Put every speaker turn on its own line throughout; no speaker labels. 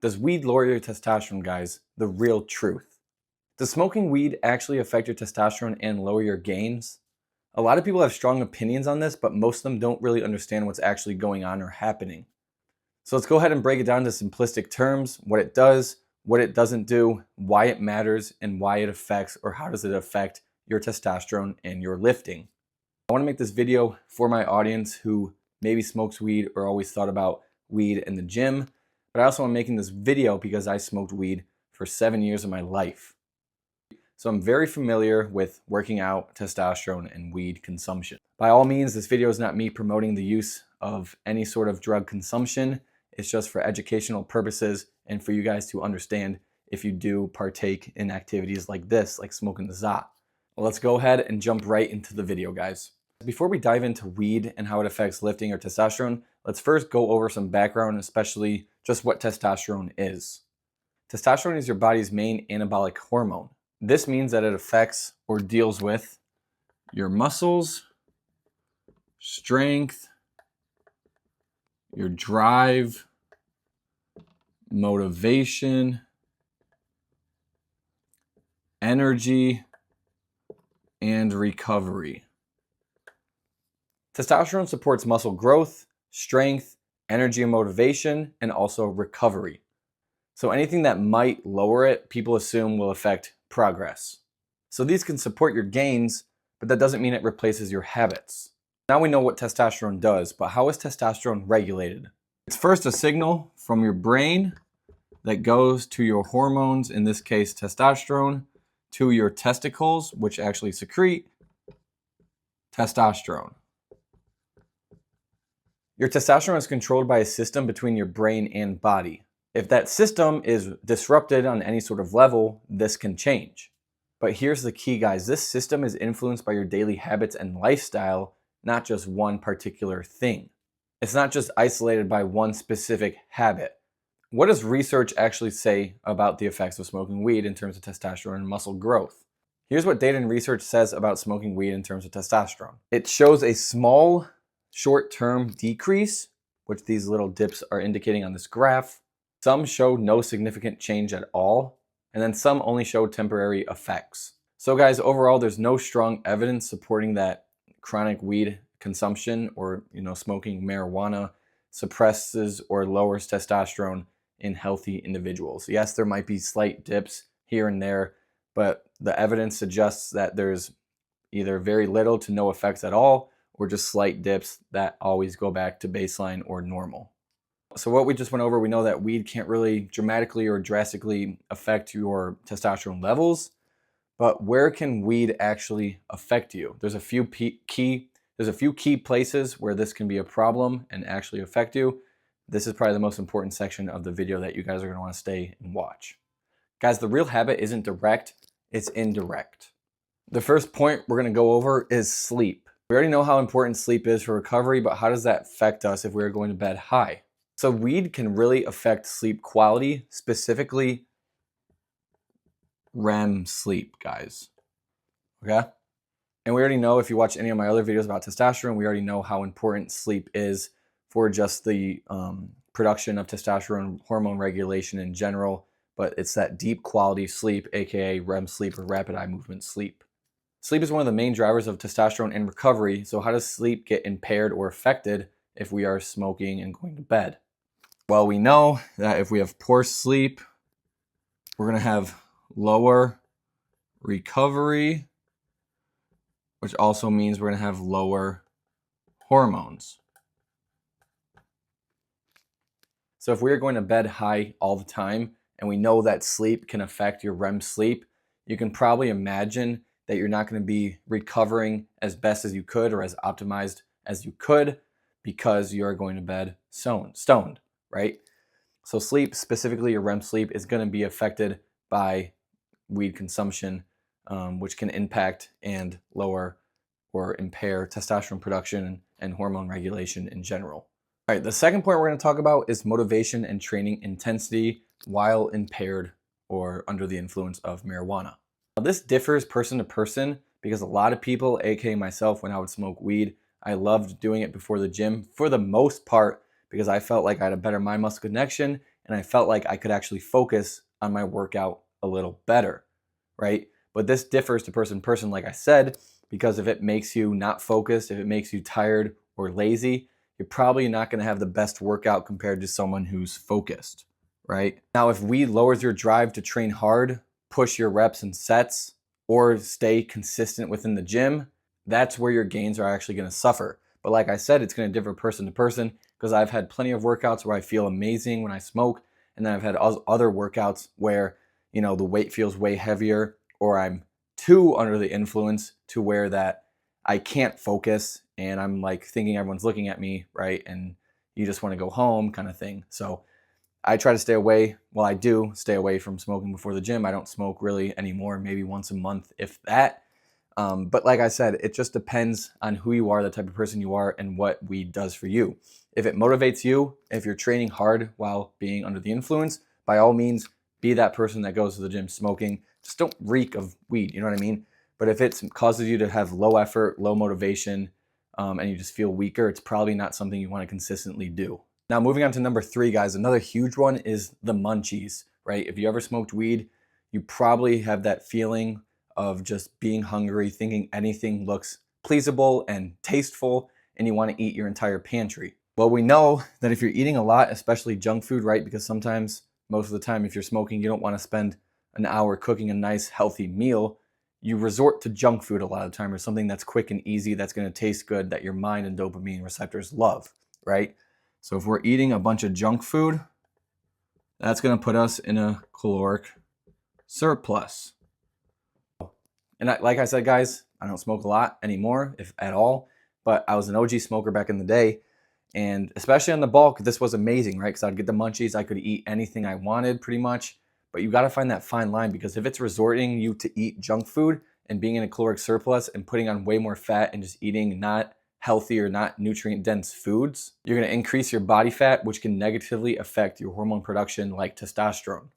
Does weed lower your testosterone, guys? The real truth. Does smoking weed actually affect your testosterone and lower your gains? A lot of people have strong opinions on this, but most of them don't really understand what's actually going on or happening. So let's go ahead and break it down to simplistic terms, what it does, what it doesn't do, why it matters, and why it affects or how does it affect your testosterone and your lifting. I want to make this video for my audience who maybe smokes weed or always thought about weed in the gym, but I also am making this video because I smoked weed for 7 years of my life. So I'm very familiar with working out, testosterone, and weed consumption. By all means, this video is not me promoting the use of any sort of drug consumption. It's just for educational purposes and for you guys to understand if you do partake in activities like this, like smoking the za. Well, let's go ahead and jump right into the video, guys. Before we dive into weed and how it affects lifting or testosterone, let's first go over some background, especially just what testosterone is. Testosterone is your body's main anabolic hormone. This means that it affects or deals with your muscles, strength, your drive, motivation, energy, and recovery. Testosterone supports muscle growth, strength, energy and motivation, and also recovery. So anything that might lower it, people assume will affect progress. So these can support your gains, but that doesn't mean it replaces your habits. Now we know what testosterone does, but how is testosterone regulated? It's first a signal from your brain that goes to your hormones, in this case testosterone, to your testicles, which actually secrete testosterone. Your testosterone is controlled by a system between your brain and body. If that system is disrupted on any sort of level, this can change. But here's the key, guys. This system is influenced by your daily habits and lifestyle, not just one particular thing. It's not just isolated by one specific habit. What does research actually say about the effects of smoking weed in terms of testosterone and muscle growth? Here's what data and research says about smoking weed in terms of testosterone. It shows a small short-term decrease, which these little dips are indicating on this graph. Some show no significant change at all, and then some only show temporary effects. So guys, overall, there's no strong evidence supporting that chronic weed consumption or smoking marijuana suppresses or lowers testosterone in healthy individuals. Yes, there might be slight dips here and there, but the evidence suggests that there's either very little to no effects at all, or just slight dips that always go back to baseline or normal. So what we just went over, we know that weed can't really dramatically or drastically affect your testosterone levels, but where can weed actually affect you? There's a few key places where this can be a problem and actually affect you. This is probably the most important section of the video that you guys are going to want to stay and watch. Guys, the real habit isn't direct, it's indirect. The first point we're going to go over is sleep. We already know how important sleep is for recovery, but how does that affect us if we're going to bed high? So weed can really affect sleep quality, specifically REM sleep, guys. Okay? And we already know, if you watch any of my other videos about testosterone, we already know how important sleep is for just the production of testosterone hormone regulation in general, but it's that deep quality sleep, aka REM sleep or rapid eye movement sleep. Sleep is one of the main drivers of testosterone and recovery, so how does sleep get impaired or affected if we are smoking and going to bed? Well, we know that if we have poor sleep, we're going to have lower recovery, which also means we're going to have lower hormones. So if we are going to bed high all the time, and we know that sleep can affect your REM sleep, you can probably imagine that you're not going to be recovering as best as you could or as optimized as you could because you're going to bed stoned, right? So sleep, specifically your REM sleep, is going to be affected by weed consumption, which can impact and lower or impair testosterone production and hormone regulation in general. All right, the second point we're going to talk about is motivation and training intensity while impaired or under the influence of marijuana. Now, this differs person to person because a lot of people, aka myself, when I would smoke weed, I loved doing it before the gym for the most part because I felt like I had a better mind-muscle connection and I felt like I could actually focus on my workout a little better, right? But this differs to person to person, like I said, because if it makes you not focused, if it makes you tired or lazy, you're probably not going to have the best workout compared to someone who's focused, right? Now, if weed lowers your drive to train hard, push your reps and sets, or stay consistent within the gym, that's where your gains are actually going to suffer. But like I said, it's going to differ person to person, because I've had plenty of workouts where I feel amazing when I smoke, and then I've had other workouts where, you know, the weight feels way heavier, or I'm too under the influence to where that I can't focus and I'm like thinking everyone's looking at me, right? And you just want to go home kind of thing. So I try to stay away. Well, I do stay away from smoking before the gym. I don't smoke really anymore, maybe once a month, if that. But like I said, it just depends on who you are, the type of person you are, and what weed does for you. If it motivates you, if you're training hard while being under the influence, by all means, be that person that goes to the gym smoking. Just don't reek of weed, you know what I mean? But if it causes you to have low effort, low motivation, and you just feel weaker, it's probably not something you want to consistently do. Now, moving on to number 3, guys, another huge one is the munchies, right? If you ever smoked weed, you probably have that feeling of just being hungry, thinking anything looks pleasable and tasteful, and you want to eat your entire pantry. Well, we know that if you're eating a lot, especially junk food, right? Because sometimes, most of the time, if you're smoking, you don't want to spend an hour cooking a nice, healthy meal. You resort to junk food a lot of the time, or something that's quick and easy, that's going to taste good, that your mind and dopamine receptors love, right? So if we're eating a bunch of junk food, that's going to put us in a caloric surplus. And like I said, guys, I don't smoke a lot anymore, if at all, but I was an OG smoker back in the day. And especially on the bulk, this was amazing, right? Because I'd get the munchies, I could eat anything I wanted pretty much. But you got to find that fine line, because if it's resorting you to eat junk food and being in a caloric surplus and putting on way more fat and just eating not healthy or not nutrient dense foods, you're going to increase your body fat, which can negatively affect your hormone production like testosterone.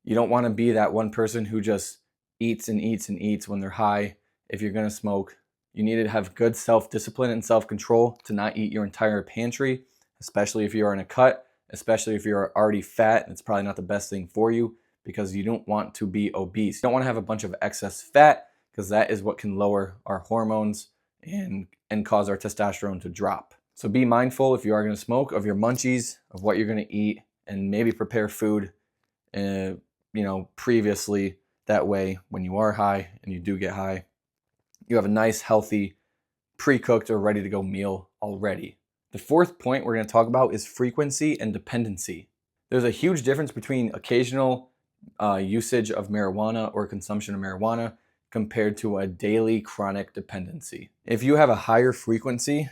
You don't want to be that one person who just eats and eats and eats when they're high. If you're going to smoke, you need to have good self-discipline and self-control to not eat your entire pantry, especially if you're in a cut, especially if you're already fat. It's probably not the best thing for you, because you don't want to be obese. You don't want to have a bunch of excess fat, because that is what can lower our hormones and cause our testosterone to drop. So be mindful, if you are going to smoke, of your munchies, of what you're going to eat, and maybe prepare food previously. That way, when you are high and you do get high, you have a nice, healthy, pre-cooked or ready to go meal already. The 4th point we're going to talk about is frequency and dependency. There's a huge difference between occasional usage of marijuana or consumption of marijuana compared to a daily chronic dependency. If you have a higher frequency,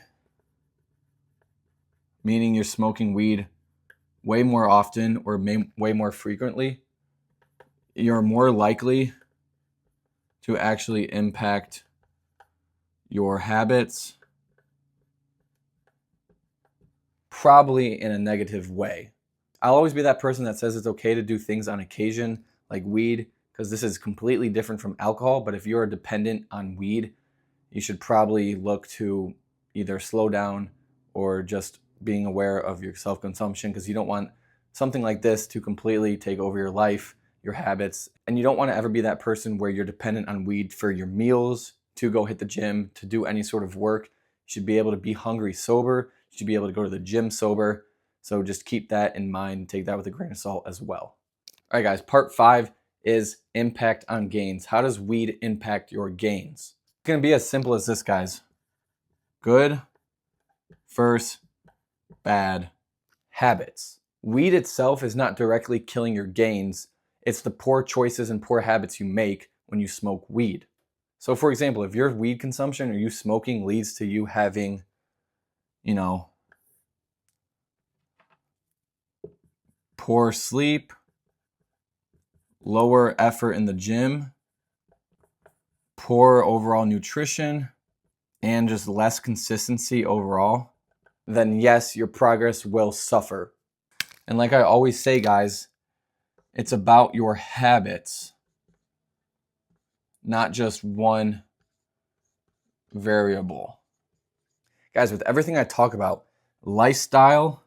meaning you're smoking weed way more often or way more frequently, you're more likely to actually impact your habits, probably in a negative way. I'll always be that person that says it's okay to do things on occasion, like weed, because this is completely different from alcohol. But if you're dependent on weed, you should probably look to either slow down or just being aware of your self-consumption, because you don't want something like this to completely take over your life, your habits. And you don't want to ever be that person where you're dependent on weed for your meals, to go hit the gym, to do any sort of work. You should be able to be hungry sober. You should be able to go to the gym sober. So just keep that in mind. Take that with a grain of salt as well. All right, guys, part 5 is impact on gains. How does weed impact your gains? It's going to be as simple as this, guys. Good versus bad habits. Weed itself is not directly killing your gains. It's the poor choices and poor habits you make when you smoke weed. So for example, if your weed consumption or you smoking leads to you having, poor sleep, lower effort in the gym, poor overall nutrition, and just less consistency overall, then yes, your progress will suffer. And like I always say, guys, it's about your habits, not just one variable. Guys, with everything I talk about, lifestyle,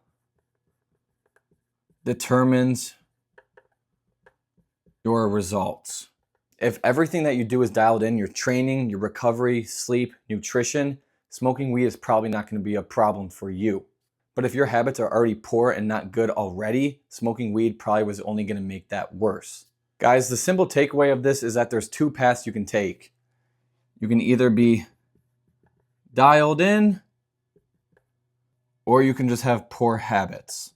determines your results. If everything that you do is dialed in, your training, your recovery, sleep, nutrition, smoking weed is probably not going to be a problem for you. But if your habits are already poor and not good already, smoking weed probably was only going to make that worse. Guys, the simple takeaway of this is that there's two paths you can take. You can either be dialed in, or you can just have poor habits.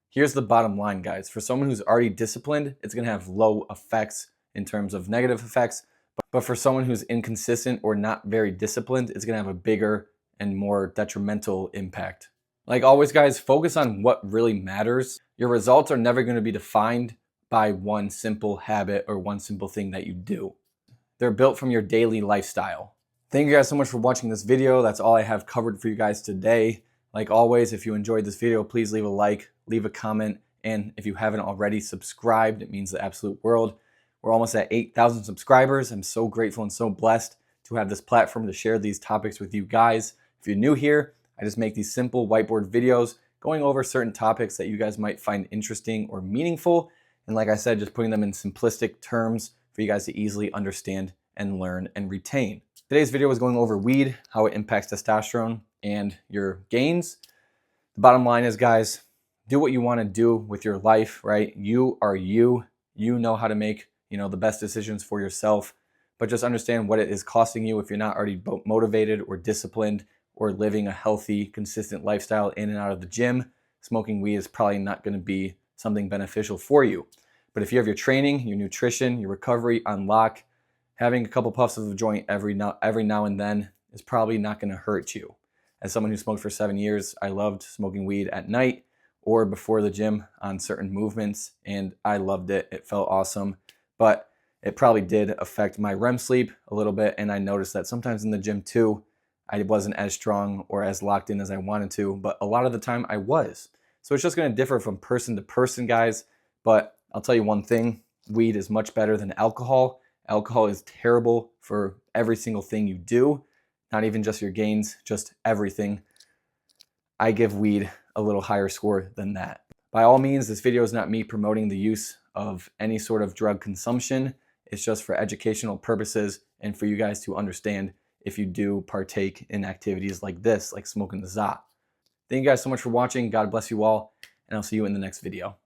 Here's the bottom line, guys. For someone who's already disciplined, it's going to have low effects in terms of negative effects. But for someone who's inconsistent or not very disciplined, it's going to have a bigger and more detrimental impact. Like always, guys, focus on what really matters. Your results are never going to be defined by one simple habit or one simple thing that you do. They're built from your daily lifestyle. Thank you guys so much for watching this video. That's all I have covered for you guys today. Like always, if you enjoyed this video, please leave a like, leave a comment, and if you haven't already subscribed, it means the absolute world. We're almost at 8,000 subscribers. I'm so grateful and so blessed to have this platform to share these topics with you guys. If you're new here, I just make these simple whiteboard videos going over certain topics that you guys might find interesting or meaningful. And like I said, just putting them in simplistic terms for you guys to easily understand and learn and retain. Today's video was going over weed, how it impacts testosterone and your gains. The bottom line is, guys, do what you want to do with your life, right? You are you. You know how to make, the best decisions for yourself, but just understand what it is costing you if you're not already motivated or disciplined or living a healthy, consistent lifestyle in and out of the gym. Smoking weed is probably not going to be something beneficial for you. But if you have your training, your nutrition, your recovery on lock, having a couple puffs of a joint every now and then is probably not going to hurt you. As someone who smoked for 7 years, I loved smoking weed at night or before the gym on certain movements, and I loved it. It felt awesome, but it probably did affect my REM sleep a little bit, and I noticed that sometimes in the gym too, I wasn't as strong or as locked in as I wanted to, but a lot of the time I was. So it's just going to differ from person to person, guys, but I'll tell you one thing, weed is much better than alcohol. Alcohol is terrible for every single thing you do, not even just your gains, just everything. I give weed a little higher score than that. By all means, this video is not me promoting the use of any sort of drug consumption. It's just for educational purposes and for you guys to understand if you do partake in activities like this, like smoking the za. Thank you guys so much for watching. God bless you all, and I'll see you in the next video.